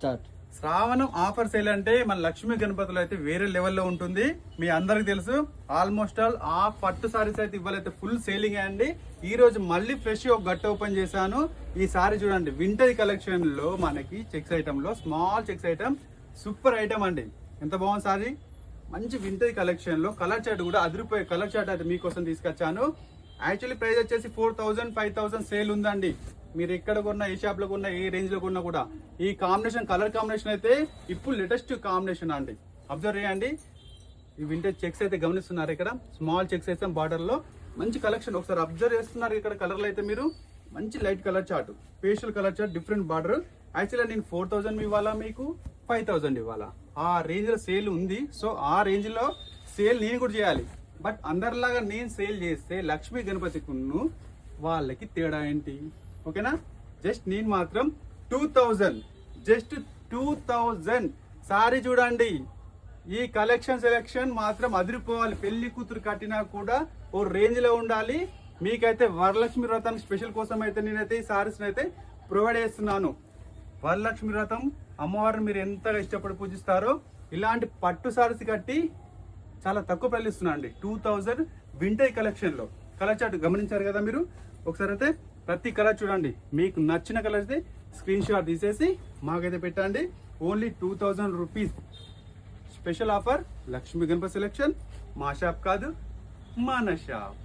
Start. శ్రావణం offer sale అంటే మన లక్ష్మీ గణపతిలో అయితే వేరే లెవెల్లో ఉంటుంది. మీ అందరికి తెలుసు. ఆల్మోస్ట్ ఆల్ ఆ పట్టు సారీస్ అయితే ఇవ్వాలైతే ఫుల్ సేలింగ్ అండి. ఈ రోజు మళ్ళీ ఫ్రెష్ ఒక గట్ట ఓపెన్ చేశాను. ఈ సారీ చూడండి, వింటేజ్ కలెక్షన్ లో మనకి చెక్స్ ఐటమ్ లో small checks item, super item అండి. ఎంత బాగుంది సారీ. మంచి వింటేజ్ కలెక్షన్ లో కలర్ చార్ట్ కూడా అదిరిపోయే కలర్ చార్ట్ అయితే మీకోసం తీసుకొచ్చాను. యాక్చువల్లీ ప్రైస్ వచ్చేసి 4000 5000 సేల్ ఉందండి. మీరు ఎక్కడ కొన్నా, ఏ షాప్ లో కొన్నా, ఏ రేంజ్ లో కొన్నా కూడా ఈ కాంబినేషన్, కలర్ కాంబినేషన్ అయితే ఇప్పుడు లేటెస్ట్ కాంబినేషన్ అండి. అబ్జర్వ్ చేయండి. ఈ వింటేజ్ చెక్స్ అయితే గమనిస్తున్నారు. ఇక్కడ స్మాల్ చెక్స్ అయితే బార్డర్ లో మంచి కలెక్షన్. ఒకసారి అబ్జర్వ్ చేస్తున్నారు. ఇక్కడ కలర్లు అయితే మీరు మంచి light colour chart, pastel colour chart, different border. Actually నేను 4000 ఇవ్వాలా, మీకు 5000 ఇవ్వాలా, ఆ రేంజ్ లో సేల్ ఉంది. సో ఆ రేంజ్ లో సేల్ నేను కూడా చేయాలి. బట్ అందరిలాగా నేను సేల్ చేస్తే లక్ష్మీ గణపతి కున్ను వాళ్ళకి తేడా ఏంటి? ఓకేనా? జస్ట్ నేను మాత్రం 2000, జస్ట్ 2000 సారీ చూడండి. ఈ కలెక్షన్ సెలెక్షన్ మాత్రం అదిరిపోవాలి. పెళ్లి కూతురు కట్టినా కూడా ఓ రేంజ్ లో ఉండాలి. మీకైతే వరలక్ష్మి వ్రతానికి స్పెషల్ కోసం అయితే నేనైతే ఈ సారీస్ అయితే ప్రొవైడ్ చేస్తున్నాను. వరలక్ష్మి వ్రతం అమ్మవారిని మీరు ఎంతగా ఇష్టపడి పూజిస్తారో ఇలాంటి పట్టు సారీస్ కట్టి చాలా తక్కువ ప్రైస్ ఇస్తున్నా అండి. 2000 వింటేజ్ కలెక్షన్ లో కలర్ చార్ట్ గమనించారు కదా మీరు. ఒకసారి అయితే ప్రతి కలర్ చూడండి. మీకు నచ్చిన కలర్ అయితే స్క్రీన్ షాట్ తీసేసి మాకైతే పెట్టండి. Only 2000 rupees special offer. Lakshmi Ganapathi selection మా షాప్ కాదు, మన షాప్.